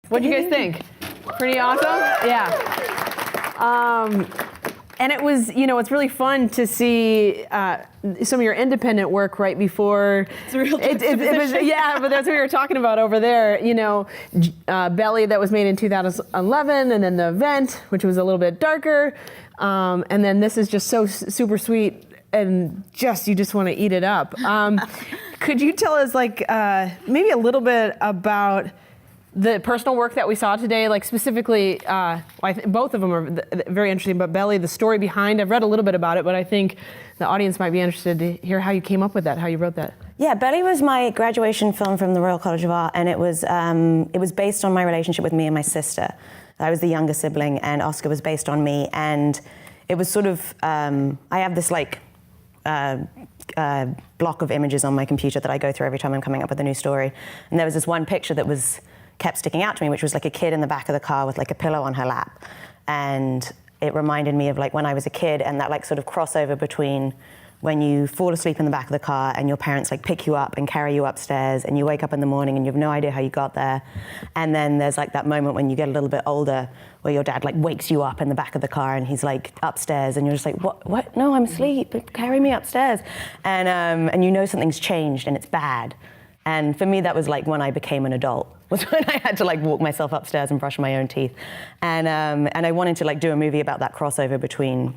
What do you guys think? Pretty awesome? Yeah. And it was, it's really fun to see some of your independent work right before. It's a real it was, yeah, but that's what we were talking about over there. Belly that was made in 2011, and then The Event, which was a little bit darker, and then this is just so super sweet, and you just want to eat it up. Could you tell us maybe a little bit about the personal work that we saw today, like specifically, both of them are very interesting, but Belly, the story behind, I've read a little bit about it, but I think the audience might be interested to hear how you came up with that, how you wrote that. Yeah, Belly was my graduation film from the Royal College of Art, and it was based on my relationship with me and my sister. I was the younger sibling, and Oscar was based on me, and it was sort of, I have this block of images on my computer that I go through every time I'm coming up with a new story, and there was this one picture that kept sticking out to me, which was like a kid in the back of the car with like a pillow on her lap. And it reminded me of like when I was a kid, and that like sort of crossover between when you fall asleep in the back of the car and your parents like pick you up and carry you upstairs, and you wake up in the morning and you have no idea how you got there. And then there's like that moment when you get a little bit older where your dad like wakes you up in the back of the car and he's like upstairs, and you're just like, what? No, I'm asleep, carry me upstairs. And you know something's changed and it's bad. And for me, that was like when I became an adult, was when I had to like walk myself upstairs and brush my own teeth. And I wanted to like do a movie about that crossover between,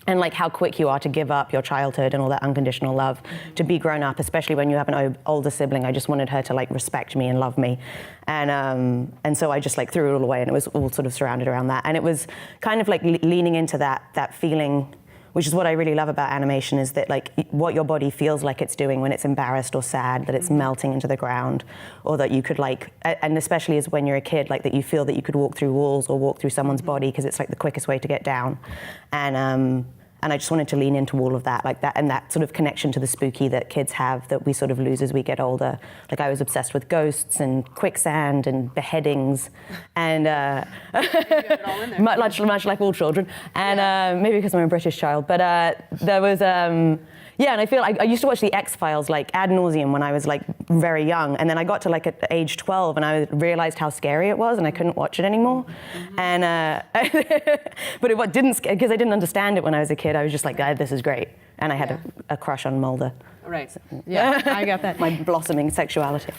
and like how quick you are to give up your childhood and all that unconditional love to be grown up, especially when you have an older sibling. I just wanted her to like respect me and love me. And so I just like threw it all away, and it was all sort of surrounded around that. And it was kind of like leaning into that feeling, which is what I really love about animation, is that like what your body feels like it's doing when it's embarrassed or sad, that it's melting into the ground, or that you could like, and especially as when you're a kid, like that you feel that you could walk through walls or walk through someone's body because it's like the quickest way to get down. And I just wanted to lean into all of that, like that, and that sort of connection to the spooky that kids have that we sort of lose as we get older. Like I was obsessed with ghosts and quicksand and beheadings, and much like all children. And maybe because I'm a British child, but there was. Yeah, and I feel I used to watch the X-Files like ad nauseum when I was like very young, and then I got to like at age 12 and I realized how scary it was, and I couldn't watch it anymore. And but it didn't, because I didn't understand it when I was a kid. I was just like, this is great, and I had a crush on Mulder. Right. Yeah, I got that. My blossoming sexuality.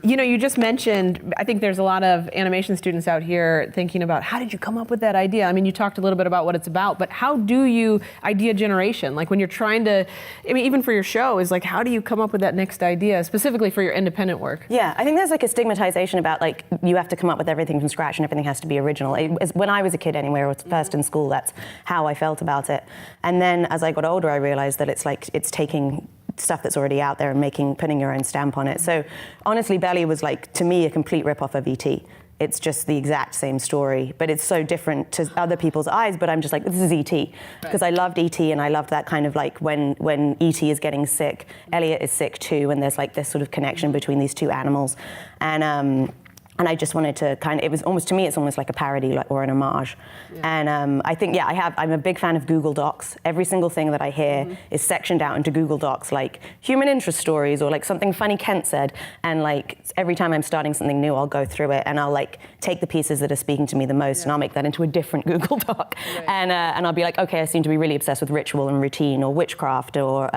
You just mentioned, I think there's a lot of animation students out here thinking about, how did you come up with that idea? I mean, you talked a little bit about what it's about, but how do you, idea generation, like when you're trying to, I mean, even for your show, is like, how do you come up with that next idea, specifically for your independent work? Yeah, I think there's like a stigmatization about like, you have to come up with everything from scratch and everything has to be original. When I was a kid anyway, or first in school, that's how I felt about it. And then as I got older, I realized that it's like, it's taking stuff that's already out there and putting your own stamp on it. So honestly, Belly was like, to me, a complete rip-off of E.T. It's just the exact same story, but it's so different to other people's eyes, but I'm just like, this is E.T. Because I loved E.T. and I loved that kind of like when E.T. is getting sick, Elliot is sick too, and there's like this sort of connection between these two animals. And I just wanted to it was almost, to me, it's almost like a parody or an homage. Yeah. And I think, I'm a big fan of Google Docs. Every single thing that I hear is sectioned out into Google Docs, like human interest stories or like something funny Kent said. And like every time I'm starting something new, I'll go through it and I'll like take the pieces that are speaking to me the most and I'll make that into a different Google Doc. Right. And I'll be like, okay, I seem to be really obsessed with ritual and routine or witchcraft or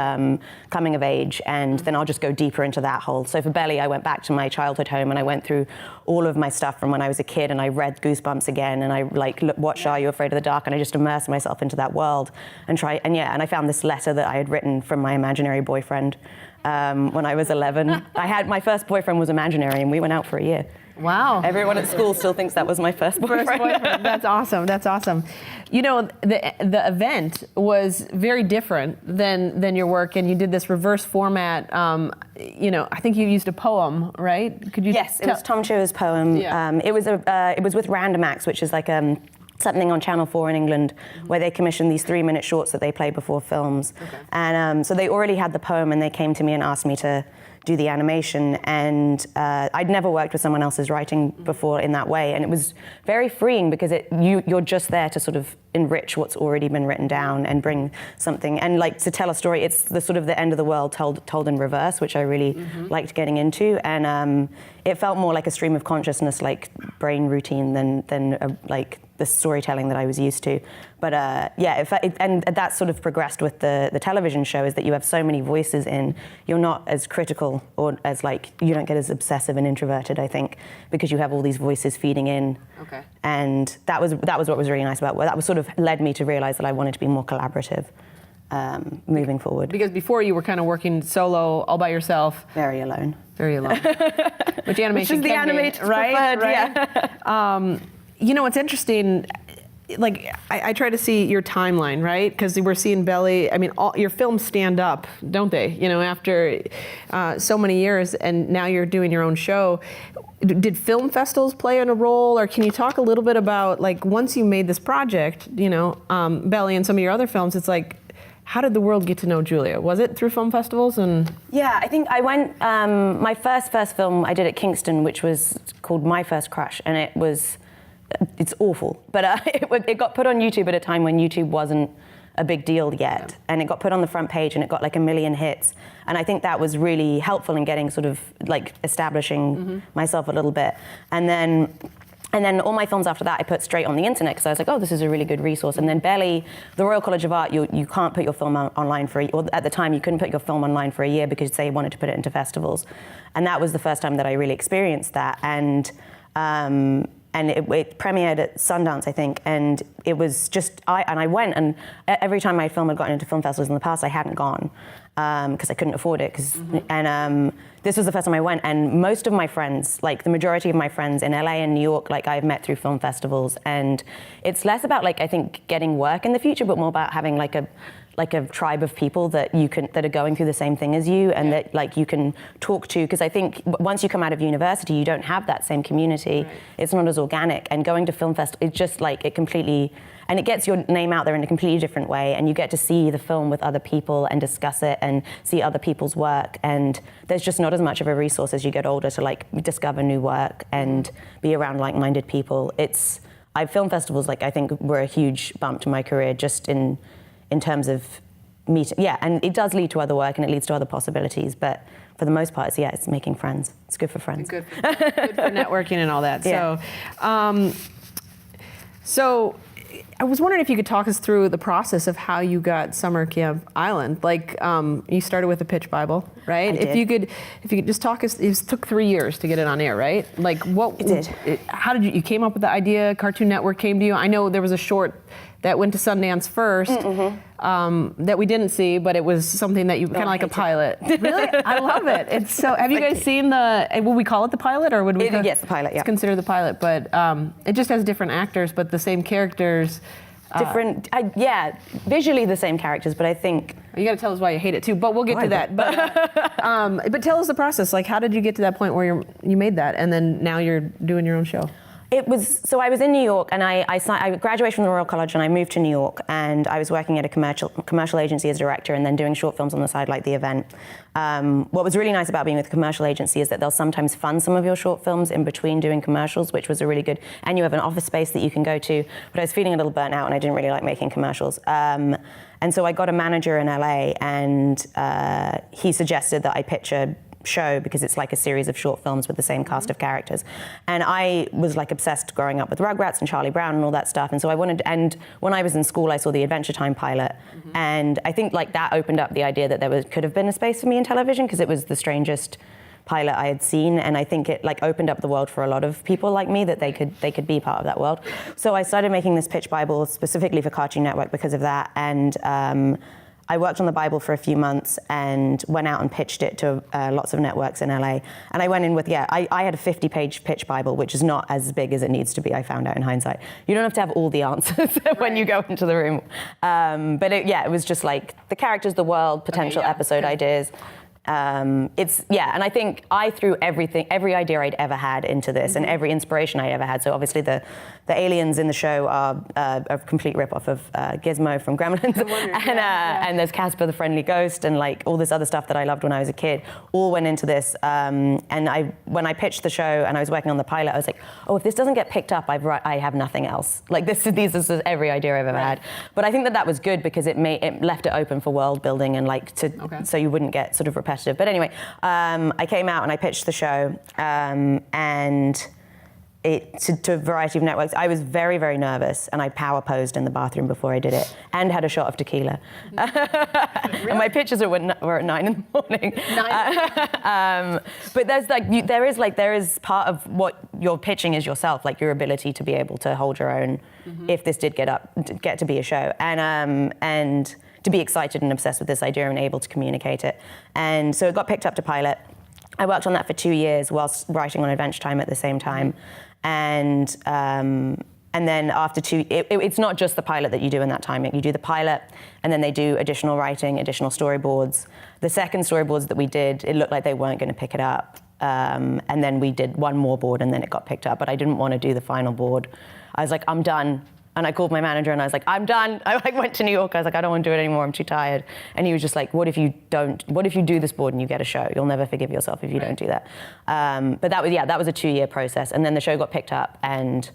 coming of age. And then I'll just go deeper into that hole. So for Belly, I went back to my childhood home and I went through all of my stuff from when I was a kid, and I read Goosebumps again, and I watched Are You Afraid of the Dark, and I just immersed myself into that world and I found this letter that I had written from my imaginary boyfriend when I was 11. My first boyfriend was imaginary, and we went out for a year. Wow. Everyone at school still thinks that was my first boyfriend. That's awesome. That's awesome. The event was very different than your work, and you did this reverse format. I think you used a poem, right? Could you? Yes, it was Tom Chia's poem. Yeah. It was with Random Acts, which is like something on Channel 4 in England where they commissioned these 3-minute shorts that they play before films. Okay. And so they already had the poem and they came to me and asked me to do the animation. And I'd never worked with someone else's writing before in that way. And it was very freeing because you're just there to sort of enrich what's already been written down and bring something. And like to tell a story, it's the sort of the end of the world told in reverse, which I really liked getting into. And it felt more like a stream of consciousness, like brain routine than like the storytelling that I was used to. But and that sort of progressed with the television show, is that you have so many voices in, you're not as critical or as like, you don't get as obsessive and introverted, I think, because you have all these voices feeding in. Okay. And that was what was really nice about it. That was sort of led me to realize that I wanted to be more collaborative moving forward. Because before you were kind of working solo, all by yourself. Very alone. Very alone. Which animation Which is the can be, animated right? preferred, yeah. You know, it's interesting. Like, I try to see your timeline, right? Because we're seeing Belly. I mean, all your films stand up, don't they? You know, after so many years, and now you're doing your own show. Did film festivals play in a role, or can you talk a little bit about, like, once you made this project, you know, Belly and some of your other films, it's like, how did the world get to know Julia? Was it through film festivals? And yeah, I think I went. My first film I did at Kingston, which was called My First Crush, and it's awful, but it got put on YouTube at a time when YouTube wasn't a big deal yet, and it got put on the front page and it got like 1 million hits, and I think that was really helpful in getting sort of like establishing myself a little bit, and then all my films after that I put straight on the internet because I was like, oh, this is a really good resource. And then Belly, the Royal College of Art, you can't put your film online or at the time you couldn't put your film online for a year because they wanted to put it into festivals, and that was the first time that I really experienced that. And it premiered at Sundance, I think, and it was just, I went, and every time my film had gotten into film festivals in the past, I hadn't gone, because I couldn't afford it, and this was the first time I went, and most of my friends, like the majority of my friends in LA and New York, like I've met through film festivals, and it's less about like, I think, getting work in the future, but more about having like a tribe of people that are going through the same thing as you, and that like you can talk to, because I think once you come out of university you don't have that same community. Right. It's not as organic, and going to film fest, it's just like it completely, and it gets your name out there in a completely different way, and you get to see the film with other people and discuss it and see other people's work, and there's just not as much of a resource as you get older to like discover new work and be around like-minded people. Film festivals, like I think were a huge bump to my career just in terms of meeting, and it does lead to other work and it leads to other possibilities, but for the most part, it's making friends. It's good for friends. Good for networking and all that. Yeah. So I was wondering if you could talk us through the process of how you got Summer Camp Island. Like, you started with a pitch Bible, right? I did. If you could just talk us, it took 3 years to get it on air, right? Like, what? It did. How did you came up with the idea? Cartoon Network came to you. I know there was a short that went to Sundance first, that we didn't see, but it was something that you kind of like a pilot. Really? I love it. It's so. Have you guys seen will we call it the pilot, or would we? Yes, the pilot. Yeah. It's considered the pilot, but it just has different actors, but the same characters. Visually the same characters, but I think you got to tell us why you hate it too. But we'll get to that. But tell us the process. Like, how did you get to that point where you made that, and then now you're doing your own show? I was in New York, and I graduated from the Royal College, and I moved to New York, and I was working at a commercial agency as director, and then doing short films on the side, like The Event. What was really nice about being with a commercial agency is that they'll sometimes fund some of your short films in between doing commercials, which was a really good, and you have an office space that you can go to. But I was feeling a little burnt out, and I didn't really like making commercials. And so I got a manager in LA, and he suggested that I pitch a show because it's like a series of short films with the same cast of characters, and I was like obsessed growing up with Rugrats and Charlie Brown and all that stuff, and so I wanted, and when I was in school I saw the Adventure Time pilot, and I think like that opened up the idea that could have been a space for me in television, because it was the strangest pilot I had seen, and I think it like opened up the world for a lot of people like me, that they could be part of that world. So I started making this pitch Bible specifically for Cartoon Network because of that, and I worked on the Bible for a few months and went out and pitched it to lots of networks in LA. And I went in with, I had a 50-page pitch Bible, which is not as big as it needs to be, I found out in hindsight. You don't have to have all the answers when you go into the room. But it was just like the characters, the world, potential episode ideas. And I think I threw every idea I'd ever had into this, and every inspiration I ever had. So obviously the aliens in the show are a complete rip-off of Gizmo from Gremlins, and there's Casper the Friendly Ghost, and like all this other stuff that I loved when I was a kid, all went into this. And when I pitched the show and I was working on the pilot, I was like, oh, if this doesn't get picked up, I have nothing else. Like this is every idea I've ever had. But I think that was good because it left it open for world building and like so you wouldn't get sort of repetitive. But anyway, I came out and I pitched the show, and to a variety of networks. I was very, very nervous, and I power posed in the bathroom before I did it, and had a shot of tequila. Really? And my pitches were at 9 in the morning. But there is part of what you're pitching is yourself, like your ability to be able to hold your own if this did get to be a show, and to be excited and obsessed with this idea and able to communicate it. And so it got picked up to pilot. I worked on that for 2 years whilst writing on Adventure Time at the same time. And then after it's not just the pilot that you do in that time. You do the pilot, and then they do additional writing, additional storyboards. The second storyboards that we did, it looked like they weren't going to pick it up. And then we did one more board, and then it got picked up. But I didn't want to do the final board. I was like, I'm done. And I called my manager and I was like, I'm done. I went to New York. I was like, I don't want to do it anymore. I'm too tired. And he was just like, what if you do this board and you get a show? You'll never forgive yourself if you don't do that. But that was a 2-year process. And then the show got picked up, and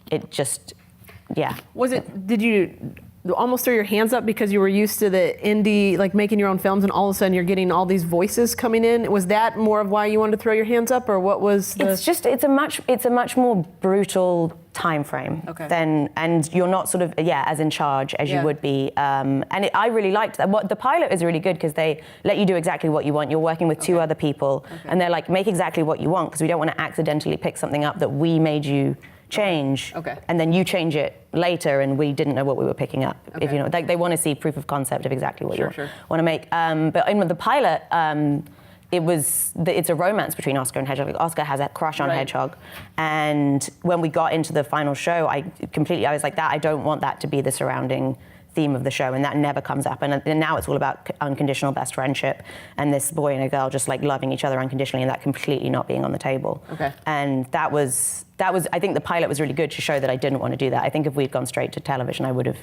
it just, did you almost throw your hands up because you were used to the indie, like making your own films, and all of a sudden you're getting all these voices coming in? Was that more of why you wanted to throw your hands up, or what was it's a much more brutal time frame and you're not sort of as in charge as you would be, I really liked that. What the pilot is really good because they let you do exactly what you want. You're working with 2 other people, and they're like, make exactly what you want, because we don't want to accidentally pick something up that we made you change, and then you change it later and we didn't know what we were picking up. If you know, they want to see proof of concept of exactly what you want to make. But in the pilot, it's a romance between Oscar and Hedgehog. Oscar has a crush on Hedgehog, and when we got into the final show, I was like, I don't want that to be the surrounding theme of the show, and that never comes up. And now it's all about unconditional best friendship and this boy and a girl just like loving each other unconditionally, and that completely not being on the table. And that was I think the pilot was really good to show that I didn't want to do that. I think if we'd gone straight to television, I would have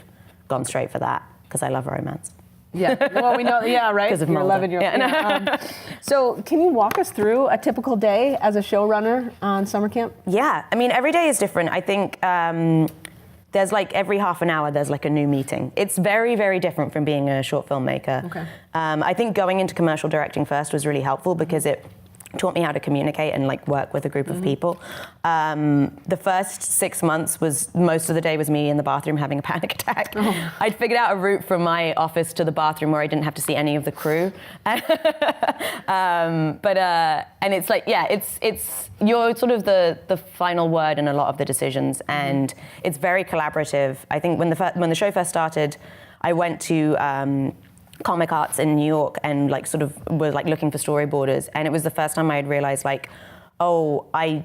gone straight for that, because I love romance. Well, we know, right? Because of You're Mulder. 11-year-old. So can you walk us through a typical day as a showrunner on summer camp? Yeah, I mean, every day is different. I think there's like every half an hour there's like a new meeting. It's very, very different from being a short filmmaker. I think going into commercial directing first was really helpful because it taught me how to communicate and like work with a group of people. The first 6 months most of the day was me in the bathroom having a panic attack. I'd figured out a route from my office to the bathroom where I didn't have to see any of the crew. And it's like, it's you're sort of the final word in a lot of the decisions, and it's very collaborative. I think when the show first started, I went to Comic Arts in New York and like sort of was like looking for storyboarders, and it was the first time I had realized like, I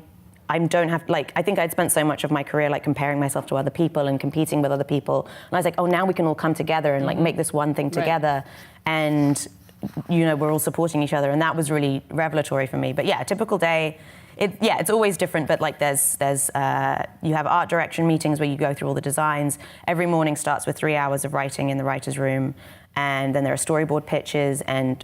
don't have, like, I think I'd spent so much of my career like comparing myself to other people and competing with other people, and I was like, now we can all come together and like make this one thing together, and we're all supporting each other, and that was really revelatory for me. But a typical day, it's always different, but like there's you have art direction meetings where you go through all the designs. Every morning starts with 3 hours of writing in the writer's room, and then there are storyboard pitches, and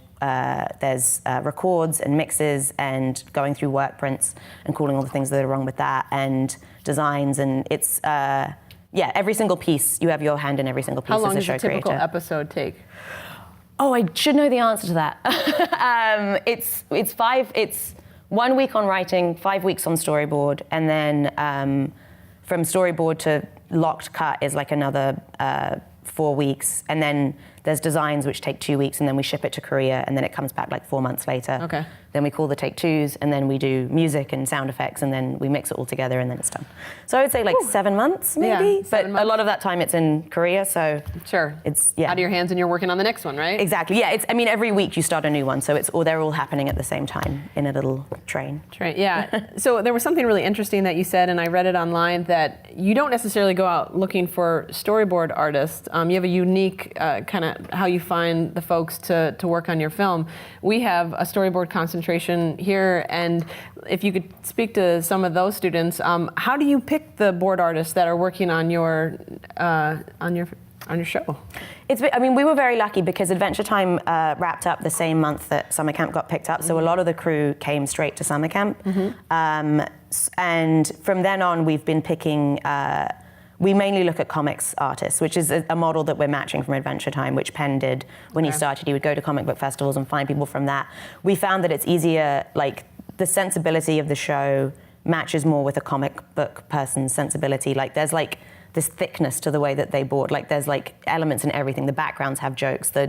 there's records and mixes, and going through work prints and calling all the things that are wrong with that, and designs, and it's every single piece, you have your hand in every single piece as a show creator. How long does a typical episode take? Oh, I should know the answer to that. It's 1 week on writing, 5 weeks on storyboard, and then from storyboard to locked cut is like another 4 weeks, and then there's designs which take 2 weeks, and then we ship it to Korea, and then it comes back like 4 months later. Then we call the take twos, and then we do music and sound effects, and then we mix it all together, and then it's done. So I would say like 7 months maybe, but a lot of that time it's in Korea, so it's out of your hands, and you're working on the next one, right? Exactly. It's every week you start a new one, so they're all happening at the same time in a little train. So there was something really interesting that you said, and I read it online, that you don't necessarily go out looking for storyboard artists. You have a unique kind of how you find the folks to work on your film. We have a storyboard concentration here, and if you could speak to some of those students, how do you pick the board artists that are working on your show? I mean, we were very lucky because Adventure Time wrapped up the same month that summer camp got picked up, so a lot of the crew came straight to summer camp. And from then on, we've been picking, we mainly look at comics artists, which is a model that we're matching from Adventure Time, which Penn did when he started. He would go to comic book festivals and find people from that. We found that it's easier, like, the sensibility of the show matches more with a comic book person's sensibility. Like, there's like this thickness to the way that they board. Like, there's like elements in everything. The backgrounds have jokes. The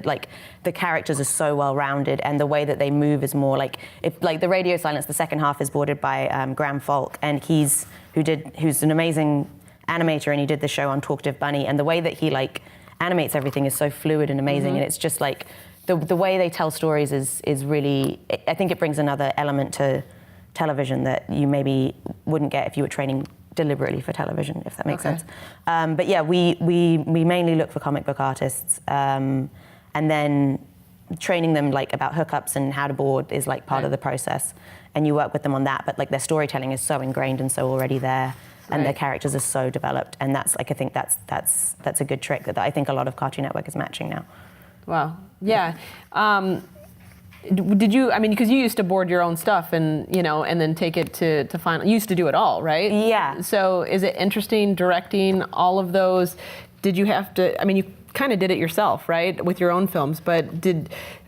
characters are so well rounded, and the way that they move is more like, if like the Radio Silence, the second half is boarded by Graham Falk, and who's an amazing animator, and he did the show on Talkative Bunny, and the way that he like animates everything is so fluid and amazing, and it's just like the way they tell stories is really, I think it brings another element to television that you maybe wouldn't get if you were training deliberately for television, if that makes sense. But yeah, we mainly look for comic book artists, and then training them like about hookups and how to board is like part of the process, and you work with them on that. But like their storytelling is so ingrained and so already there, and their characters are so developed, and that's like, I think that's a good trick that I think a lot of Cartoon Network is matching now. Wow. Yeah. Did you, I mean, because you used to board your own stuff and, you know, and then take it to final, you used to do it all, right? Yeah. So is it interesting directing all of those? Did you have to, I mean, you kind of did it yourself, right, with your own films, but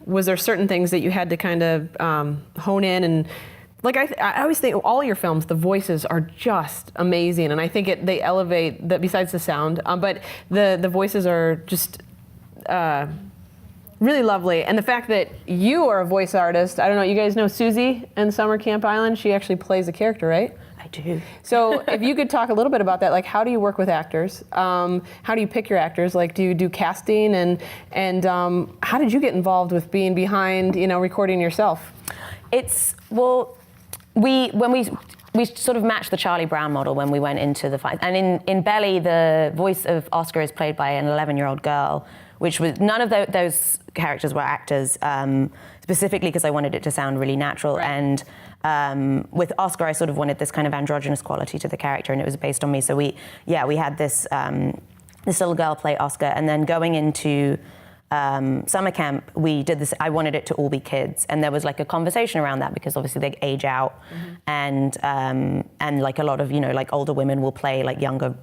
was there certain things that you had to kind of hone in? And like, I always think all your films, the voices are just amazing. And I think they elevate, besides the sound, but the voices are just, really lovely. And the fact that you are a voice artist, I don't know, you guys know Susie in Summer Camp Island? She actually plays a character, right? I do. So if you could talk a little bit about that, like how do you work with actors? How do you pick your actors? Like, do you do casting? And how did you get involved with being behind, you know, recording yourself? Well, we sort of matched the Charlie Brown model when we went into the fight. And in Belly, the voice of Oscar is played by an 11-year-old girl, which was, none of those characters were actors, specifically because I wanted it to sound really natural. Right. And with Oscar, I sort of wanted this kind of androgynous quality to the character, and it was based on me. So we had this little girl play Oscar, and then going into summer camp, we did this. I wanted it to all be kids, and there was like a conversation around that because obviously they age out, and like a lot of, you know, like older women will play like younger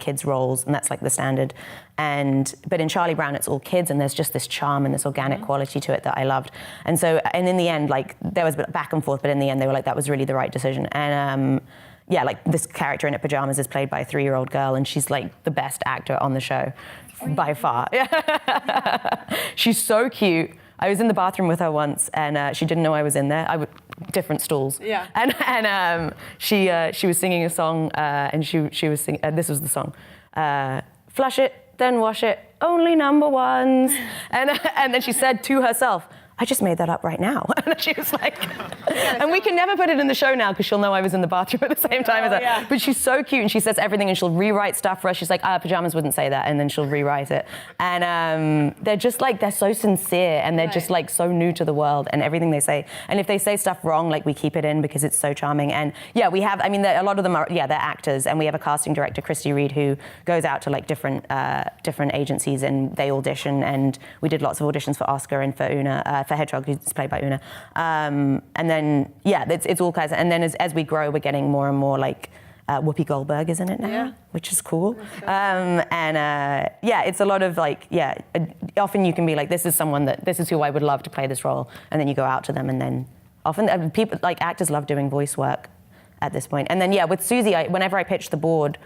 kids roles, and that's like the standard. But in Charlie Brown, it's all kids, and there's just this charm and this organic quality to it that I loved. And so, and in the end, like there was a bit back and forth, but in the end, they were like, that was really the right decision. And yeah, like this character in pajamas is played by a 3-year-old girl, and she's like the best actor on the show by far. She's so cute. I was in the bathroom with her once, and she didn't know I was in there. Different stools. Yeah. And she was singing a song, and she was singing. This was the song. Flush it, then wash it. Only number ones. And then she said to herself, I just made that up right now. And she was like, and we can never put it in the show now because she'll know I was in the bathroom at the same time as her. Yeah. But she's so cute, and she says everything, and she'll rewrite stuff for us. She's like, pajamas wouldn't say that, and then she'll rewrite it. And they're just like, they're so sincere, and they're just like so new to the world and everything they say. And if they say stuff wrong, like we keep it in because it's so charming. And yeah, we have, I mean, a lot of them are, they're actors, and we have a casting director, Christy Reed, who goes out to like different agencies, and they audition, and we did lots of auditions for Oscar and for Una, for Hedgehog, who's played by Una. And then, yeah, it's all kinds of, and then as we grow, we're getting more and more like, Whoopi Goldberg is in it now, which is cool. Yeah, it's a lot of like, often you can be like, this is who I would love to play this role. And then you go out to them, and then often people, like actors love doing voice work at this point. And then, yeah, with Susie, whenever I pitched the board,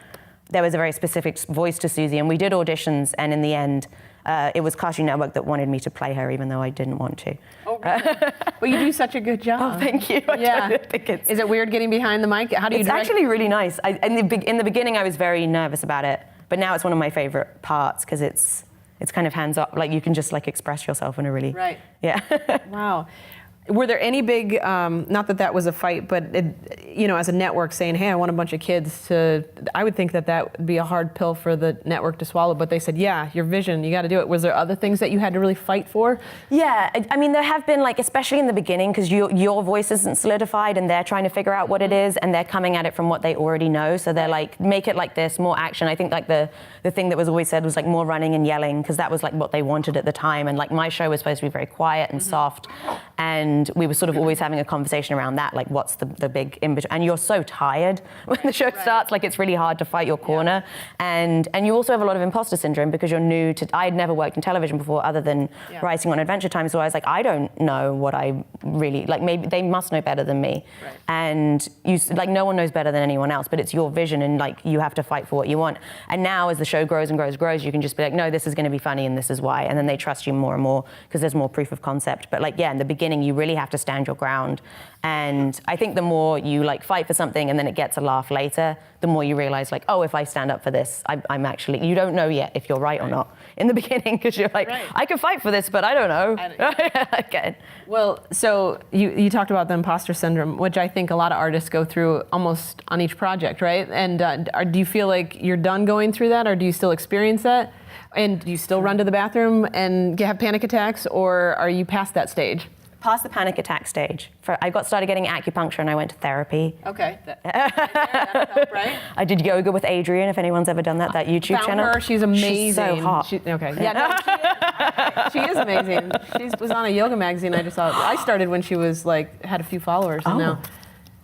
there was a very specific voice to Susie, and we did auditions, and in the end, it was Cartoon Network that wanted me to play her, even though I didn't want to. Oh, really? Well, you do such a good job. Oh, thank you. Is it weird getting behind the mic? How do you It's direct? actually really nice. In the beginning, I was very nervous about it, but now it's one of my favorite parts because it's kind of hands-off. Like you can just like express yourself in a really... Right. Yeah. Wow. Were there any big, not that that was a fight, but as a network saying, hey, I want a bunch of kids to, I would think that would be a hard pill for the network to swallow, but they said, yeah, your vision, you got to do it. Was there other things that you had to really fight for? Yeah, I mean, there have been, like, especially in the beginning, because your voice isn't solidified and they're trying to figure out what it is, and they're coming at it from what they already know. So they're like, make it like this, more action. I think like the thing that was always said was like more running and yelling, because that was like what they wanted at the time. And like my show was supposed to be very quiet and soft. And we were sort of always having a conversation around that, like what's the big in between. And you're so tired when the show starts, like it's really hard to fight your corner. And you also have a lot of imposter syndrome because you're new to, I had never worked in television before other than writing on Adventure Time. So I was like, I don't know what I really, like maybe they must know better than me. Right. And you, like no one knows better than anyone else, but it's your vision and like you have to fight for what you want. And now as the show grows and grows and grows, you can just be like, no, this is going to be funny and this is why. And then they trust you more and more because there's more proof of concept. But like, yeah, in the beginning, you really have to stand your ground. And I think the more you like fight for something and then it gets a laugh later, the more you realize like, oh, if I stand up for this, I'm actually, you don't know yet if you're right or not in the beginning because you're like, I can fight for this, but I don't know. Okay. Well, so you talked about the imposter syndrome, which I think a lot of artists go through almost on each project, right? And do you feel like you're done going through that, or do you still experience that? And do you still run to the bathroom and have panic attacks, or are you past that stage? Past the panic attack stage. I got started getting acupuncture and I went to therapy. Okay, that helped, right? I did yoga with Adrienne, if anyone's ever done that YouTube channel. Her, she's amazing. She's so hot. Okay, yeah, no, she is amazing. She was on a yoga magazine. I started when she was like, had a few followers, and now,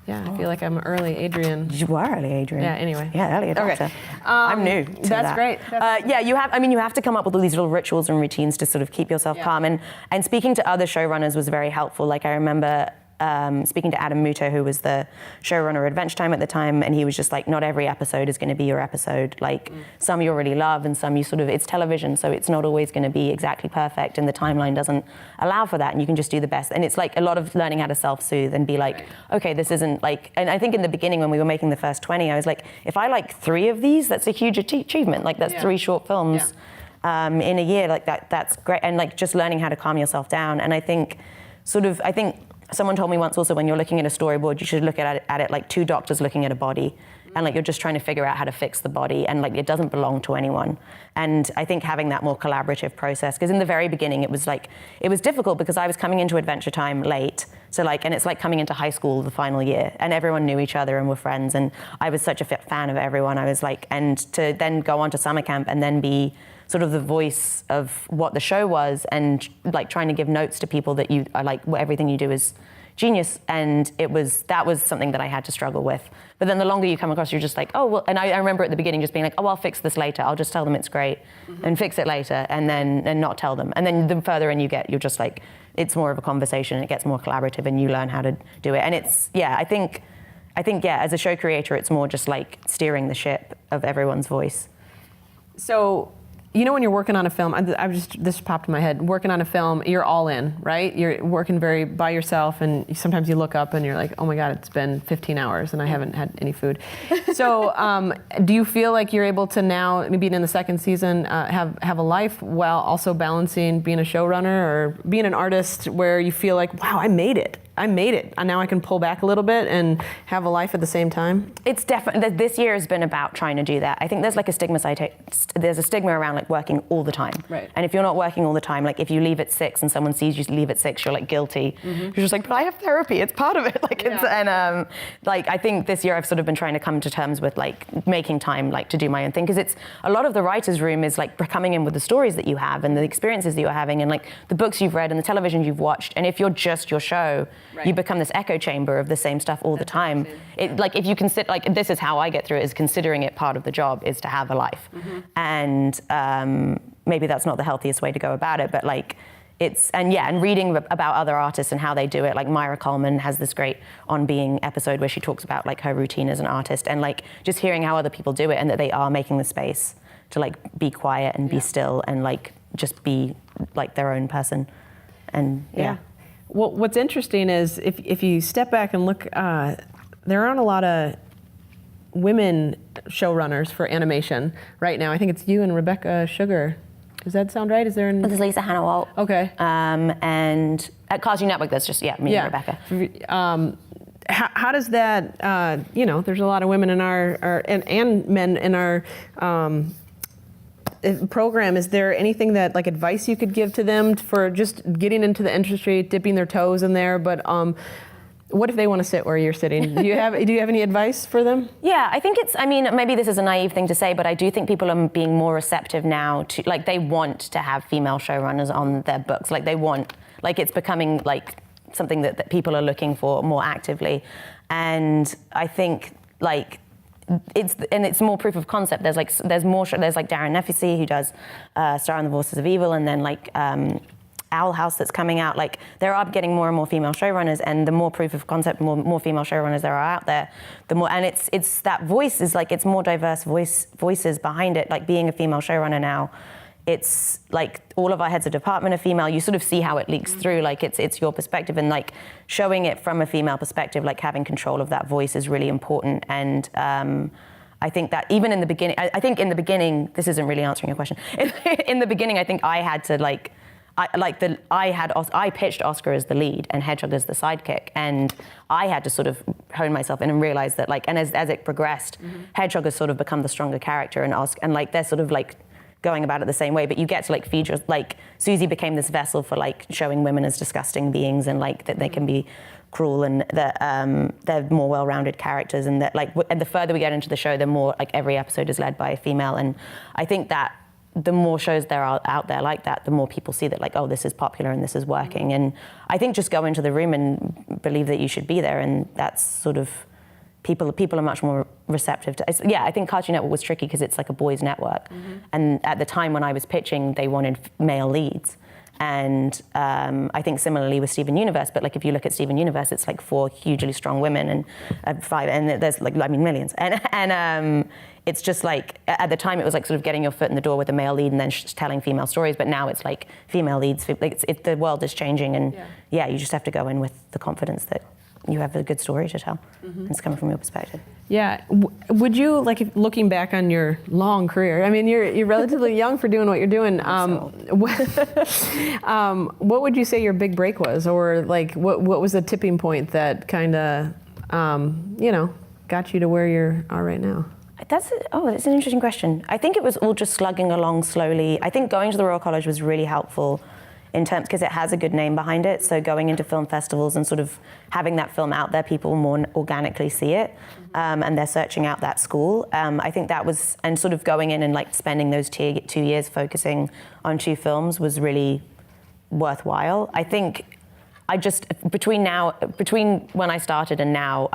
I feel like I'm early Adrienne. You were early Adrienne. Yeah, anyway. Yeah, early adopter. Okay. I'm new to That's great. Yeah, you have to come up with all these little rituals and routines to sort of keep yourself calm. And speaking to other showrunners was very helpful. Like I remember speaking to Adam Muto, who was the showrunner of Adventure Time at the time, and he was just like, not every episode is going to be your episode. Like some you really love and some you sort of, it's television, so it's not always going to be exactly perfect, and the timeline doesn't allow for that, and you can just do the best. And it's like a lot of learning how to self-soothe and be like, okay, this isn't like, and I think in the beginning when we were making the first 20, I was like, if I like 3 of these, that's a huge achievement. Like that's 3 short films in a year, like that's great. And like just learning how to calm yourself down. And I think someone told me once also, when you're looking at a storyboard, you should look at it like 2 doctors looking at a body. And like you're just trying to figure out how to fix the body, and like it doesn't belong to anyone. And I think having that more collaborative process, because in the very beginning it was difficult because I was coming into Adventure Time late. So like, and it's like coming into high school the final year, and everyone knew each other and were friends, and I was such a fan of everyone. I was like, and to then go on to summer camp and then be sort of the voice of what the show was, and like trying to give notes to people that you are like, everything you do is genius. And that was something that I had to struggle with. But then the longer you come across, you're just like, oh, well, and I remember at the beginning just being like, oh, I'll fix this later. I'll just tell them it's great and fix it later, and not tell them. And then the further in you get, you're just like, it's more of a conversation, it gets more collaborative, and you learn how to do it. And it's, I think, as a show creator, it's more just like steering the ship of everyone's voice. So, when you're working on a film, this popped in my head, working on a film, you're all in, right? You're working very by yourself, and sometimes you look up and you're like, oh my God, it's been 15 hours and I haven't had any food. So do you feel like you're able to now, maybe in the second season, have a life while also balancing being a showrunner or being an artist, where you feel like, wow, I made it, and now I can pull back a little bit and have a life at the same time? It's definitely, this year has been about trying to do that. I think there's like a stigma around like working all the time. Right. And if you're not working all the time, like if you leave at 6 and someone sees you leave at 6, you're like guilty. You're just like, but I have therapy, it's part of it. Like I think this year I've sort of been trying to come to terms with like making time like to do my own thing, because it's a lot of the writer's room is like coming in with the stories that you have and the experiences that you're having and like the books you've read and the television you've watched. And if you're just your show, you become this echo chamber of the same stuff all the time. Like if you consider, like this is how I get through it, is considering it part of the job is to have a life. And maybe that's not the healthiest way to go about it, but like and reading about other artists and how they do it. Like Myra Coleman has this great On Being episode where she talks about like her routine as an artist, and like just hearing how other people do it and that they are making the space to like be quiet and be still and like just be like their own person. And Well, what's interesting is if you step back and look, there aren't a lot of women showrunners for animation right now. I think it's you and Rebecca Sugar. Does that sound right? Is there an... There's Lisa Hannah Walt. Okay. And at Cartoon Network, there's just, me and Rebecca. How does that, there's a lot of women in our and men in our program. Is there anything that, like, advice you could give to them for just getting into the industry, dipping their toes in there? But what if they want to sit where you're sitting? Do you have any advice for them? Yeah, I think maybe this is a naive thing to say, but I do think people are being more receptive now to, like, they want to have female showrunners on their books. Like, it's becoming, like, something that people are looking for more actively. And I think, like, it's more proof of concept. There's more. There's like Darren Nefisi, who does Star and the Voices of Evil, and then like Owl House that's coming out. Like, there are getting more and more female showrunners, and the more proof of concept, more female showrunners there are out there, the more. And it's that voice is like, it's more diverse voices behind it. Like, being a female showrunner now, it's like all of our heads of department are female. You sort of see how it leaks through. Like, it's your perspective, and like showing it from a female perspective, like having control of that voice is really important. And I think that even in the beginning, I think in the beginning, this isn't really answering your question. In the beginning, I think I had to I pitched Oscar as the lead and Hedgehog as the sidekick, and I had to sort of hone myself in and realize that, like, and as it progressed, Hedgehog has sort of become the stronger character, and like they're sort of like going about it the same way, but you get to like feed your, like, Susie became this vessel for like showing women as disgusting beings, and like that they can be cruel, and that they're more well-rounded characters, and that like, and the further we get into the show, the more like every episode is led by a female. And I think that the more shows there are out there like that, the more people see that, like, oh, this is popular and this is working. And I think just go into the room and believe that you should be there, and that's sort of, people are much more receptive to. I think Cartoon Network was tricky because it's like a boys' network, and at the time when I was pitching, they wanted male leads. And I think similarly with Steven Universe, but like if you look at Steven Universe, it's like 4 hugely strong women and 5, and there's like, I mean, millions. And it's just like, at the time it was like sort of getting your foot in the door with a male lead and then telling female stories, but now it's like female leads. Like the world is changing, and you just have to go in with the confidence that you have a good story to tell. And it's coming from your perspective. Yeah. Would you, like, if looking back on your long career, I mean, you're relatively young for doing what you're doing. What would you say your big break was, or like what was the tipping point that kind of got you to where you are right now? That's an interesting question. I think it was all just slugging along slowly. I think going to the Royal College was really helpful in terms, because it has a good name behind it. So going into film festivals and sort of having that film out there, people more organically see it, and they're searching out that school. I think that was, and sort of going in and like spending those 2 years focusing on 2 films was really worthwhile. I think I just, between when I started and now,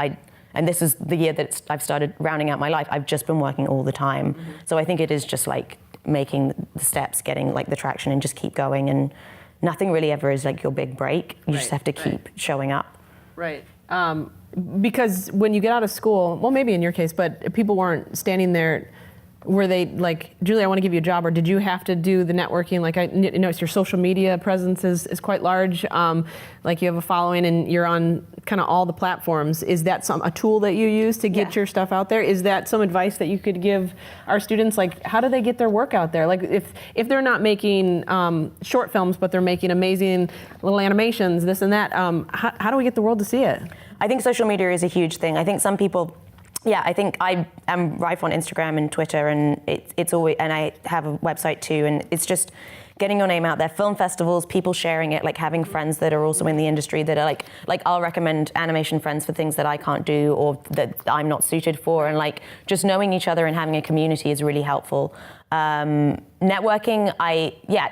and this is the year that I've started rounding out my life, I've just been working all the time. So I think it is just like making the steps, getting like the traction, and just keep going. And nothing really ever is like your big break. You just have to keep showing up. Right. Because when you get out of school, well, maybe in your case, but people weren't standing there. Were they like, Julia, I want to give you a job, or did you have to do the networking? Like, I noticed your social media presence is quite large. Like, you have a following and you're on kind of all the platforms. Is that a tool that you use to get your stuff out there? Is that some advice that you could give our students? Like, how do they get their work out there? Like, if they're not making short films, but they're making amazing little animations, this and that, how do we get the world to see it? I think social media is a huge thing. I think some people, I think I am rife on Instagram and Twitter, and it's always, and I have a website too, and it's just getting your name out there. Film festivals, people sharing it, like having friends that are also in the industry that are like I'll recommend animation friends for things that I can't do or that I'm not suited for, and like just knowing each other and having a community is really helpful. Networking,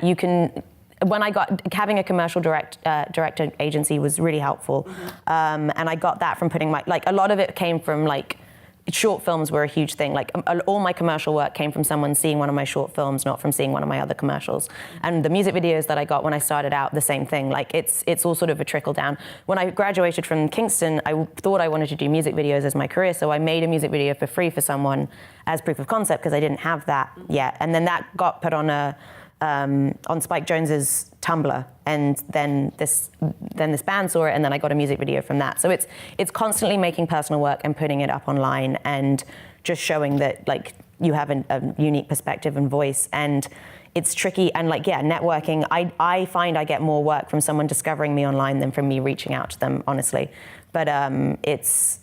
you can. When I got, having a commercial director agency was really helpful, and I got that from putting a lot of it came from like. Short films were a huge thing. Like all my commercial work came from someone seeing one of my short films, not from seeing one of my other commercials. And the music videos that I got when I started out, the same thing. Like it's all sort of a trickle down. When I graduated from Kingston, I thought I wanted to do music videos as my career, so I made a music video for free for someone as proof of concept because I didn't have that yet. And then that got put on on Spike Jonze's Tumblr, and then this band saw it, and then I got a music video from that. So it's constantly making personal work and putting it up online and just showing that like you have a unique perspective and voice. And it's tricky. And like, yeah, networking, I find I get more work from someone discovering me online than from me reaching out to them, honestly. But it's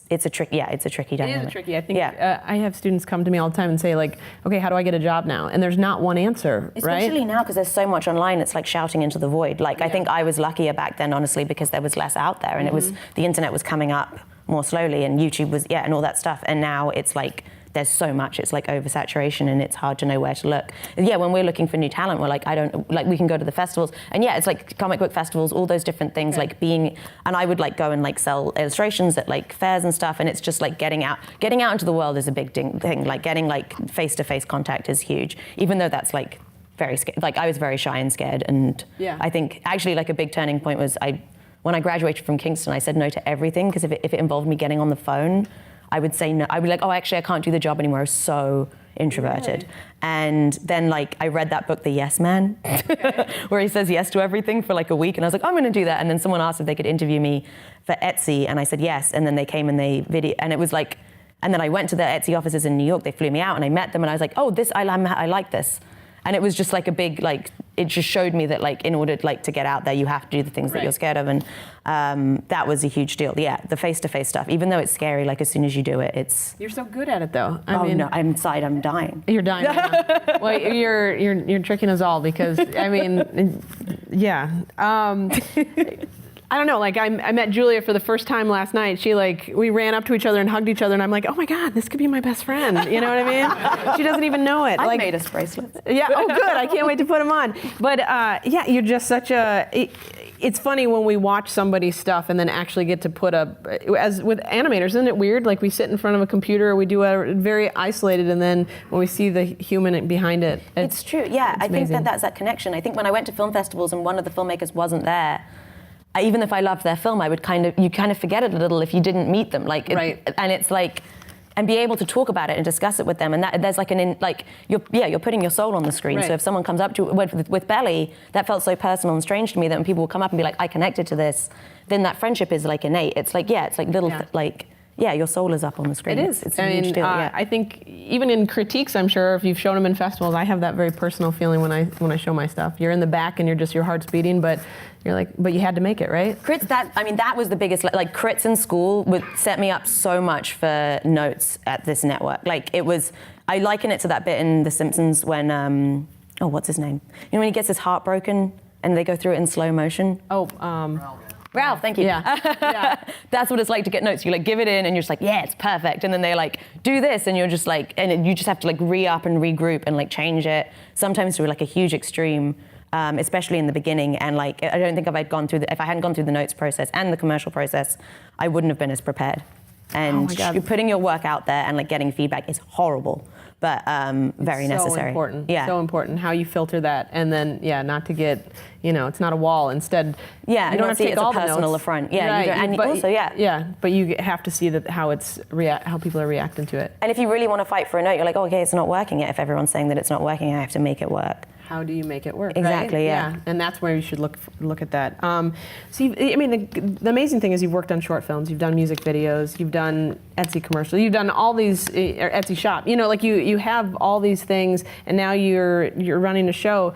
a tricky dynamic. It is tricky. I think I have students come to me all the time and say like, okay, how do I get a job now? And there's not one answer, right? Especially now, because there's so much online, it's like shouting into the void. Like, I think I was luckier back then, honestly, because there was less out there, and it was, the internet was coming up more slowly, and YouTube was, and all that stuff. And now it's like, there's so much, it's like oversaturation, and it's hard to know where to look. And yeah, when we're looking for new talent, we're like, we can go to the festivals, and yeah, it's like comic book festivals, all those different things, like and I would like go and like sell illustrations at like fairs and stuff, and it's just like getting out into the world is a big thing. Like getting like face-to-face contact is huge, even though that's like very scared. Like I was very shy and scared, and I think actually like a big turning point was when I graduated from Kingston, I said no to everything, because if it involved me getting on the phone, I would say no. I would be like, oh, actually, I can't do the job anymore. I was so introverted. Really? And then, like, I read that book, The Yes Man, where he says yes to everything for like a week. And I was like, I'm going to do that. And then someone asked if they could interview me for Etsy. And I said yes. And then they came and they and it was like, and then I went to the Etsy offices in New York. They flew me out and I met them. And I was like, oh, I like this. And it was just like a big, like, it just showed me that like in order like to get out there, you have to do the things that you're scared of. And that was a huge deal. Yeah, the face-to-face stuff, even though it's scary, like as soon as you do it, it's... You're so good at it though. I mean, no, I'm inside, I'm dying. You're dying right now. Well, you're tricking us all because, I mean, yeah. I don't know, like I met Julia for the first time last night. We ran up to each other and hugged each other, and I'm like, oh my God, this could be my best friend. You know what I mean? She doesn't even know it. I made us bracelets. Yeah, oh good, I can't wait to put them on. But yeah, you're just such it's funny when we watch somebody's stuff and then actually get to put as with animators, isn't it weird? Like we sit in front of a computer, we do a very isolated, and then when we see the human behind it. It's true, yeah. I think that's that connection. I think when I went to film festivals and one of the filmmakers wasn't there, even if I loved their film, you kind of forget it a little if you didn't meet them. And it's like, and be able to talk about it and discuss it with them. And there's like you're putting your soul on the screen. Right. So if someone comes up to with Belly, that felt so personal and strange to me that when people will come up and be like, I connected to this, then that friendship is like innate. It's like, it's like little, your soul is up on the screen. It is. It's a huge deal. I think even in critiques, I'm sure if you've shown them in festivals, I have that very personal feeling when I show my stuff. You're in the back and your heart's beating, but you're like, but you had to make it, right? Crits, that was the biggest, like crits in school would set me up so much for notes at this network. Like I liken it to that bit in The Simpsons when, what's his name? You know when he gets his heart broken and they go through it in slow motion? Ralph, thank you. Yeah. That's what it's like to get notes. You like give it in and you're just like, yeah, it's perfect. And then they like do this and you're just like, and you just have to like re-up and regroup and like change it. Sometimes to like a huge extreme, especially in the beginning. And like, I don't think if I hadn't gone through the notes process and the commercial process, I wouldn't have been as prepared. And you're putting your work out there and like getting feedback is horrible, but very necessary. So important. Yeah. So important how you filter that, and then not to get, it's not a wall. Instead, you don't have to take all the notes. Personal affront. Yeah, right. But you have to see that how people are reacting to it. And if you really want to fight for a note, you're like, okay, it's not working yet. If everyone's saying that it's not working, I have to make it work. How do you make it work? Exactly, right? Yeah. And that's where you should look at that. The amazing thing is you've worked on short films, you've done music videos, you've done Etsy commercials, you've done all these, or Etsy shop. You have all these things, and now you're running a show.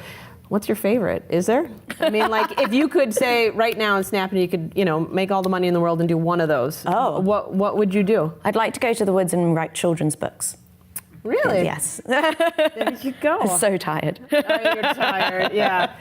What's your favorite? Is there? I mean, like, if you could say right now in Snap and you could, make all the money in the world and do one of those, what would you do? I'd like to go to the woods and write children's books. Really? Yes. There you go. I'm so tired. Oh, you're tired, yeah.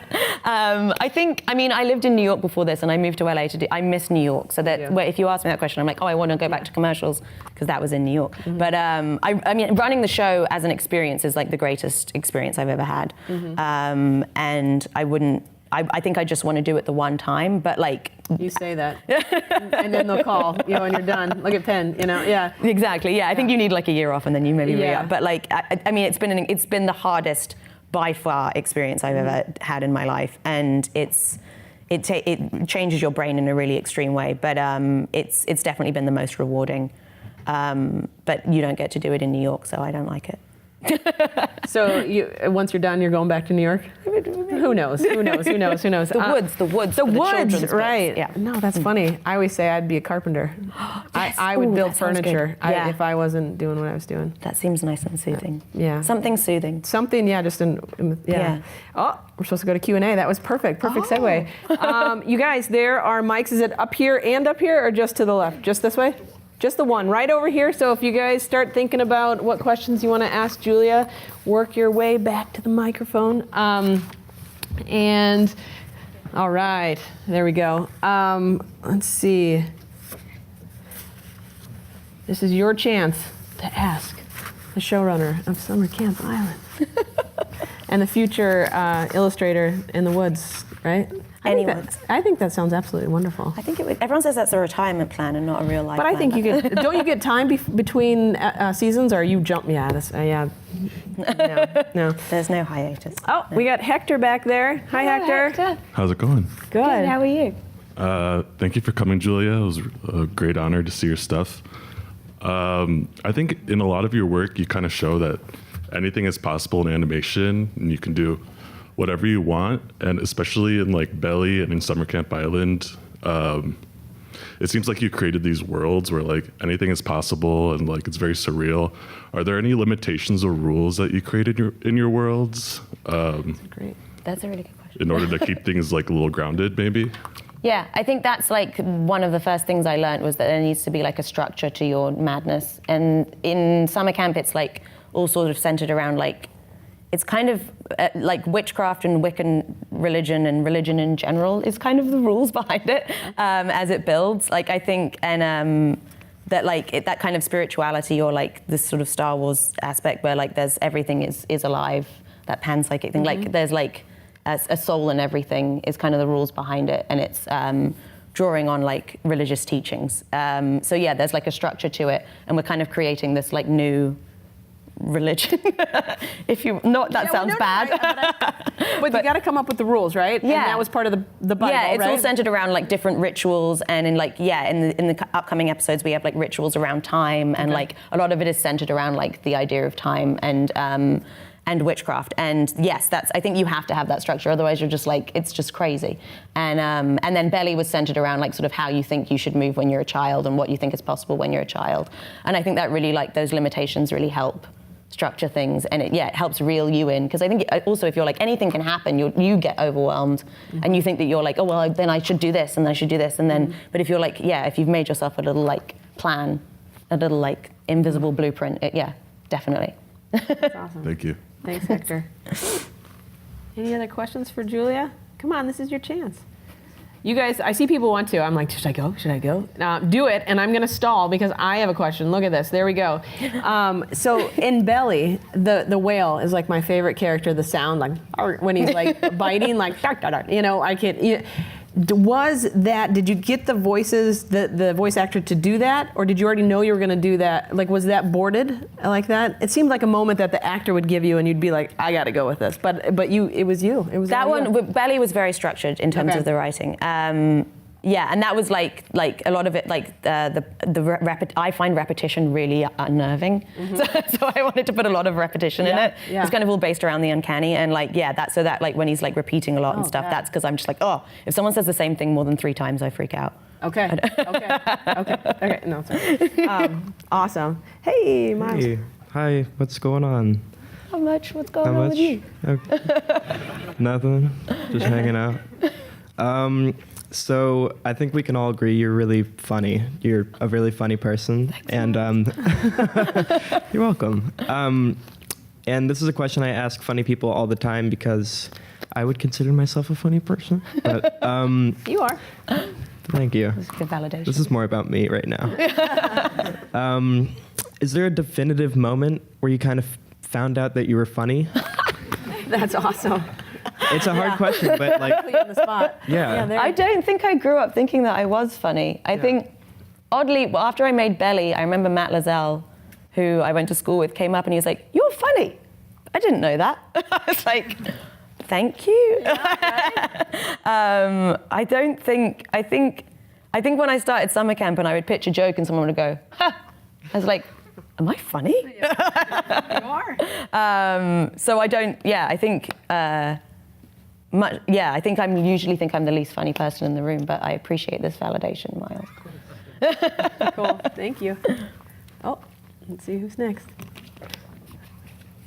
I lived in New York before this and I moved to LA I miss New York. So that if you ask me that question, I'm like, I want to go back to commercials because that was in New York. Mm-hmm. But running the show as an experience is like the greatest experience I've ever had. Mm-hmm. And I think I just want to do it the one time, but like... You say that, and then they'll call, and you're done. Look at 10, yeah. Exactly, yeah. I think you need like a year off and then you maybe re-up. But like, it's been the hardest, by far, experience I've ever had in my life. And it changes your brain in a really extreme way, but it's definitely been the most rewarding. But you don't get to do it in New York, so I don't like it. So once you're done, you're going back to New York? Who knows? Who knows? Who knows? Who knows? The woods. The woods, right. Yeah. No, that's funny. I always say I'd be a carpenter. Yes. I would build that sounds furniture good. Yeah. if I wasn't doing what I was doing. That seems nice and soothing. Yeah. Something soothing. Something, yeah, just Yeah. Oh, we're supposed to go to Q&A. That was perfect segue. You guys, there are mics. Is it up here and up here or just to the left? Just this way? Just the one right over here. So if you guys start thinking about what questions you want to ask Julia, work your way back to the microphone. And all right, there we go. Let's see. This is your chance to ask the showrunner of Summer Camp Island and the future illustrator in the woods, right? I think that sounds absolutely wonderful. I think everyone says that's a retirement plan and not a real life But I plan. think don't you get time between seasons, or you jump? Yeah, no. There's no hiatus. Oh, we got Hector back there. Hi, Hector. How's it going? Good. How are you? Thank you for coming, Julia. It was a great honor to see your stuff. I think in a lot of your work, you kind of show that anything is possible in animation, and you can do whatever you want. And especially in like Belly and in Summer Camp Island, it seems like you created these worlds where like anything is possible and like it's very surreal. Are there any limitations or rules that you created in your worlds? Great. That's a really good question. In order to keep things like a little grounded, maybe? Yeah, I think that's like one of the first things I learned was that there needs to be like a structure to your madness. And in summer camp, it's like all sort of centered around like, it's kind of like witchcraft and Wiccan religion and religion in general is kind of the rules behind it as it builds. Like I think, and that like that kind of spirituality or like this sort of Star Wars aspect where like there's everything is alive, that panpsychic thing. Like there's like a soul in everything is kind of the rules behind it, and it's drawing on like religious teachings. So yeah, there's like a structure to it, and we're kind of creating this like new religion. If you not that sounds bad. But you got to come up with the rules, right? Yeah. And that was part of the Bible, yeah, it's right? all centered around like different rituals, and in like in the upcoming episodes we have like rituals around time, and like a lot of it is centered around like the idea of time and witchcraft. And yes, I think you have to have that structure, otherwise you're just like, it's just crazy. And then Belly was centered around like sort of how you think you should move when you're a child and what you think is possible when you're a child. And I think that really like those limitations really help structure things, and it helps reel you in, because I think also if you're like anything can happen, you get overwhelmed and you think that you're like, oh well, then I should do this and I should do this, and then but if you're like if you've made yourself a little like plan, a little like invisible blueprint, definitely. That's awesome. Thank you. Thanks, Hector. Any other questions for Julia? Come on, this is your chance. You guys, I see people want to. I'm like, should I go? Should I go? Do it, and I'm going to stall because I have a question. Look at this. There we go. So in Belly, the whale is like my favorite character. The sound, like when he's like biting, like I can't. Did you get the voices, the voice actor to do that, or did you already know you were going to do that? Like, was that boarded like that? It seemed like a moment that the actor would give you, and you'd be like, I got to go with this. But it was you. It was that one. You. Belly was very structured in terms of the writing. And that was like a lot of it, like I find repetition really unnerving. So I wanted to put a lot of repetition in it. Yeah. It's kind of all based around the uncanny, and that like when he's like repeating a lot and stuff, that's because I'm just like, if someone says the same thing more than 3 times, I freak out. Okay. No, sorry. Awesome. Hey, Miles. Hey, hi, what's going on? How much? What's going on with you? Nothing, just hanging out. So I think we can all agree you're really funny. You're a really funny person. Thanks. And you're welcome. And this is a question I ask funny people all the time because I would consider myself a funny person. But, You are. Thank you. That's good validation. This is more about me right now. Is there a definitive moment where you kind of found out that you were funny? That's awesome. It's a hard question, but like, Put you on the spot. yeah. I don't think I grew up thinking that I was funny. I think, oddly, after I made Belly, I remember Matt Lazelle, who I went to school with, came up and he was like, "You're funny." I didn't know that. I was like, "Thank you." I think when I started summer camp and I would pitch a joke and someone would go, "Ha!" I was like, Am I funny? You are. So I don't. Yeah, I think. I think I usually think I'm the least funny person in the room, but I appreciate this validation, Miles. Cool. Thank you. Oh, let's see who's next.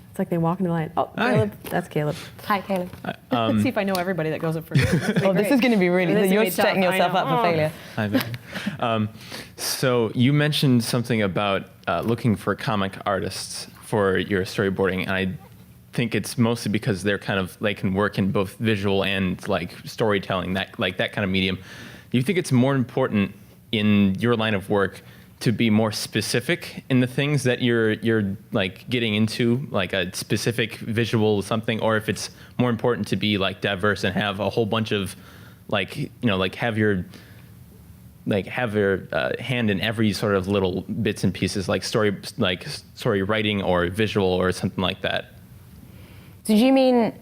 It's like they walk into the line. Oh, Hi. Caleb. That's Caleb. Hi, Caleb. Let's see if I know everybody that goes up first. This is going to be really. This is You're gonna be tough, setting yourself I up know. for failure. Hi, Meghann. So you mentioned something about looking for comic artists for your storyboarding, and I think it's mostly because they can work in both visual and like storytelling, that kind of medium. Do you think it's more important in your line of work to be more specific in the things that you're like getting into, like a specific visual something, or if it's more important to be like diverse and have a whole bunch of have your hand in every sort of little bits and pieces, like story writing or visual or something like that? Did you mean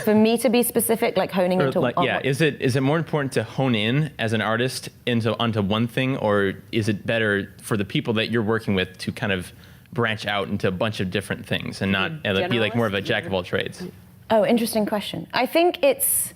for me to be specific, like honing Or into? is it more important to hone in as an artist onto one thing, or is it better for the people that you're working with to kind of branch out into a bunch of different things and not be like more of a jack of all trades? Oh, interesting question. I think it's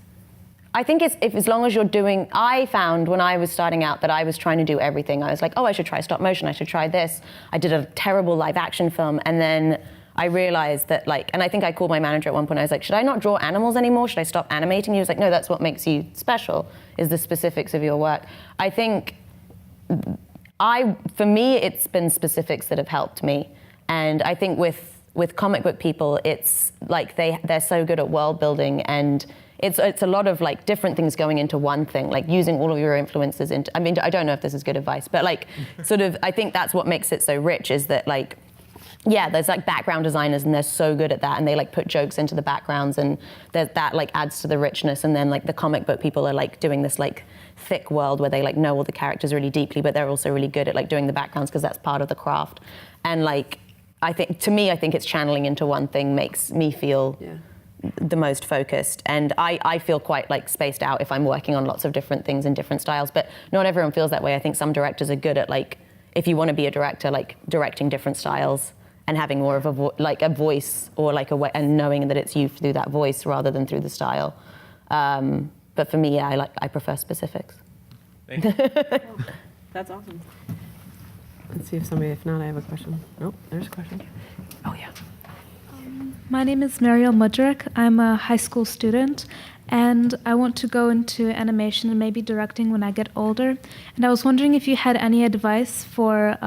if as long as you're doing. I found when I was starting out that I was trying to do everything. I was like, oh, I should try stop motion. I should try this. I did a terrible live action film, and then I realized that and I think I called my manager at one point. I was like, should I not draw animals anymore? Should I stop animating? He was like, no, that's what makes you special, is the specifics of your work. I think for me, it's been specifics that have helped me. And I think with comic book people, it's like they're so good at world building, and it's a lot of like different things going into one thing, like using all of your influences into, I mean, I don't know if this is good advice, but like sort of, I think that's what makes it so rich, is that like, yeah, there's like background designers and they're so good at that, and they like put jokes into the backgrounds, and that like adds to the richness. And then like the comic book people are like doing this like thick world where they like know all the characters really deeply, but they're also really good at like doing the backgrounds because that's part of the craft. And like, I think it's channeling into one thing makes me feel the most focused. And I feel quite like spaced out if I'm working on lots of different things in different styles, but not everyone feels that way. I think some directors are good at like, if you want to be a director, like directing different styles and having more of a voice, or like a way, and knowing that it's you through that voice rather than through the style. But for me, I prefer specifics. Thank you. That's awesome. Let's see if not, I have a question. Nope, there's a question. Oh yeah. My name is Mariel Mudrick. I'm a high school student, and I want to go into animation and maybe directing when I get older. And I was wondering if you had any advice for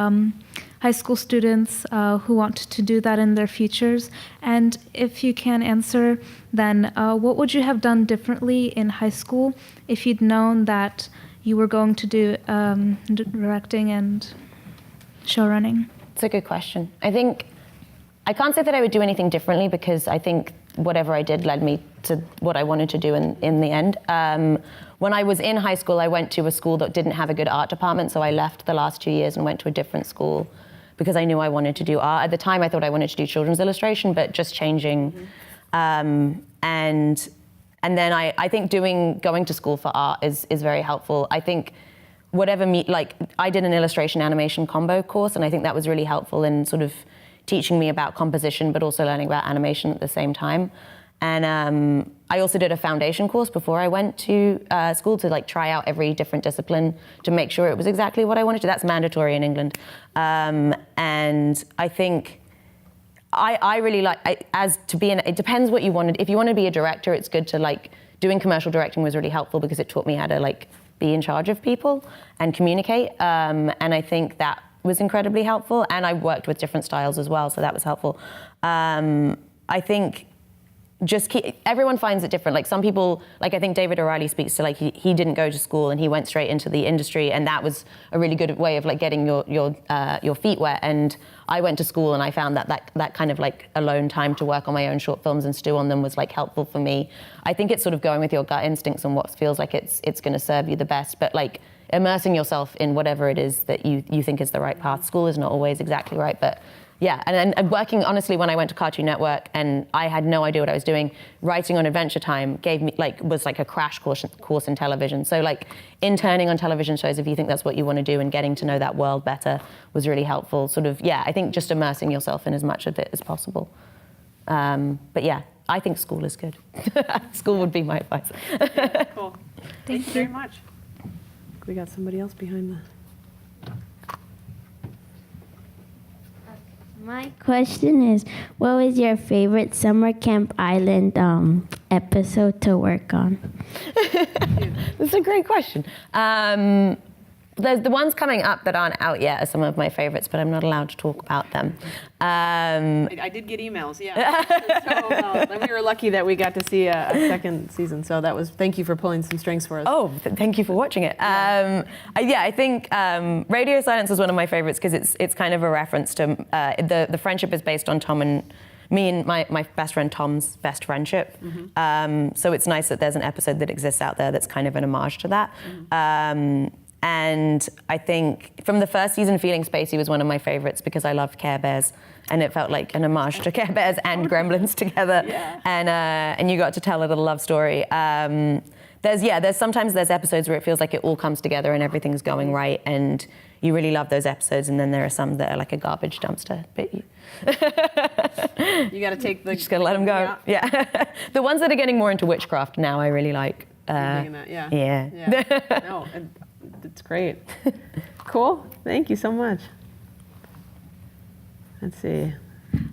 high school students who want to do that in their futures. And if you can answer, then what would you have done differently in high school if you'd known that you were going to do directing and show running? It's a good question. I think I can't say that I would do anything differently, because I think whatever I did led me to what I wanted to do in the end. When I was in high school, I went to a school that didn't have a good art department, so I left the last 2 years and went to a different school because I knew I wanted to do art. At the time, I thought I wanted to do children's illustration, but just changing. And then I think going to school for art is very helpful. I think I did an illustration animation combo course, and I think that was really helpful in sort of teaching me about composition, but also learning about animation at the same time. And I also did a foundation course before I went to school to like try out every different discipline to make sure it was exactly what I wanted to. That's mandatory in England. And I think I really like, it depends what you wanted. If you want to be a director, it's good to like, doing commercial directing was really helpful because it taught me how to like be in charge of people and communicate. And I think that was incredibly helpful. And I worked with different styles as well, so that was helpful. I think everyone finds it different. Like some people, like I think David O'Reilly speaks to like he didn't go to school and he went straight into the industry, and that was a really good way of like getting your feet wet. And I went to school and I found that kind of like alone time to work on my own short films and stew on them was like helpful for me. I think it's sort of going with your gut instincts and what feels like it's going to serve you the best, but like immersing yourself in whatever it is that you think is the right path. School is not always exactly right, but yeah, and working, honestly, when I went to Cartoon Network and I had no idea what I was doing, writing on Adventure Time gave me, was like a crash course in television. So like interning on television shows, if you think that's what you want to do, and getting to know that world better was really helpful. Sort of, yeah, I think just immersing yourself in as much of it as possible. But yeah, I think school is good. School would be my advice. Cool. Thank you very much. We got somebody else behind the... My question is, what was your favorite Summer Camp Island episode to work on? That's a great question. There's the ones coming up that aren't out yet are some of my favorites, but I'm not allowed to talk about them. I did get emails, yeah. And we were lucky that we got to see a second season, so that was, thank you for pulling some strings for us. Oh, thank you for watching it. I think Radio Silence is one of my favorites because it's kind of a reference to, the friendship is based on Tom and me and my best friend Tom's best friendship. So it's nice that there's an episode that exists out there that's kind of an homage to that. And I think from the first season, Feeling Spacey was one of my favorites because I loved Care Bears, and it felt like an homage to Care Bears and Gremlins together. Yeah. And you got to tell a little love story. Sometimes there's episodes where it feels like it all comes together and everything's going right, and you really love those episodes. And then there are some that are like a garbage dumpster. But you got to take the... Just gotta let them go. Yeah. The ones that are getting more into witchcraft now, I really like. Yeah. No. It's great. Cool. Thank you so much. Let's see.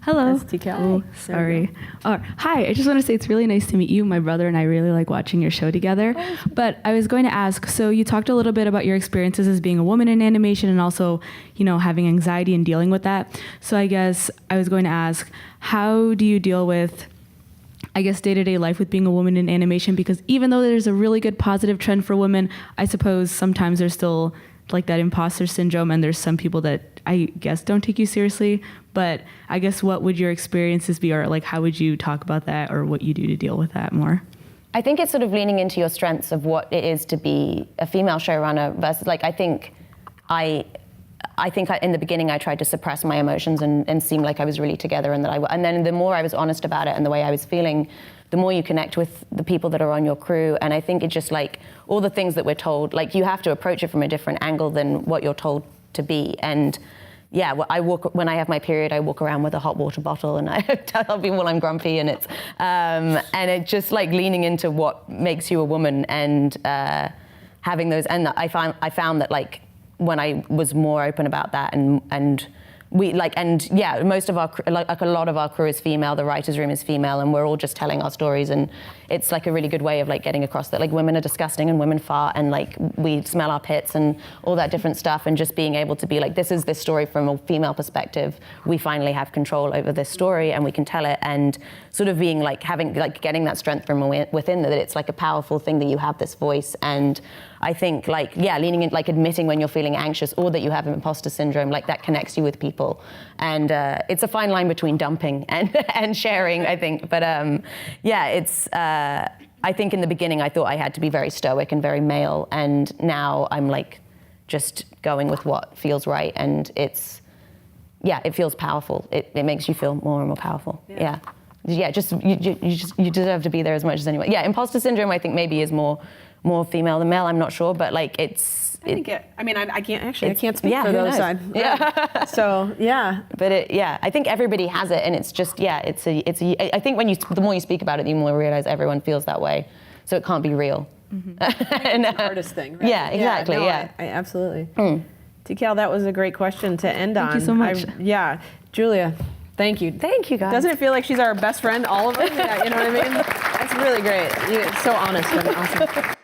Hello. That's TK. Oh, sorry. Hi, I just want to say it's really nice to meet you. My brother and I really like watching your show together. But I was going to ask, so you talked a little bit about your experiences as being a woman in animation and also, having anxiety and dealing with that. So I guess I was going to ask, how do you deal with, day-to-day life with being a woman in animation? Because even though there's a really good positive trend for women, I suppose sometimes there's still like that imposter syndrome, and there's some people that I guess don't take you seriously. But I guess what would your experiences be, or like how would you talk about that, or what you do to deal with that more? I think it's sort of leaning into your strengths of what it is to be a female showrunner versus I think in the beginning I tried to suppress my emotions and seem like I was really together, and then the more I was honest about it and the way I was feeling, the more you connect with the people that are on your crew. And I think it's just like all the things that we're told, like you have to approach it from a different angle than what you're told to be. And yeah, when I have my period, I walk around with a hot water bottle and I tell people I'm grumpy, and it's just like leaning into what makes you a woman and having those. And I found that like when I was more open about that and most of our a lot of our crew is female, the writers' room is female, and we're all just telling our stories, and it's like a really good way of like getting across that like women are disgusting and women fart and like we smell our pits and all that different stuff, and just being able to be like, this is this story from a female perspective. We finally have control over this story and we can tell it, and sort of being like getting that strength from within, that it's like a powerful thing that you have this voice. And I think leaning in, like admitting when you're feeling anxious or that you have imposter syndrome, like that connects you with people. And it's a fine line between dumping and sharing, I think. But I think in the beginning I thought I had to be very stoic and very male, and now I'm like just going with what feels right, and it feels powerful. It makes you feel more and more powerful. Yeah. You deserve to be there as much as anyone. Yeah, imposter syndrome I think maybe is more female than male. I'm not sure, but like it's. I can't speak for those sides. Yeah. So yeah. But I think everybody has it, and it's just I think the more you speak about it, the more you realize everyone feels that way. So it can't be real. Mm-hmm. It's an artist thing, right? Yeah, exactly. I absolutely. TKL, that was a great question to end on. Thank you so much. Julia. Thank you. Thank you, guys. Doesn't it feel like she's our best friend, all of us? Yeah, you know what I mean? That's really great. You're so honest and awesome.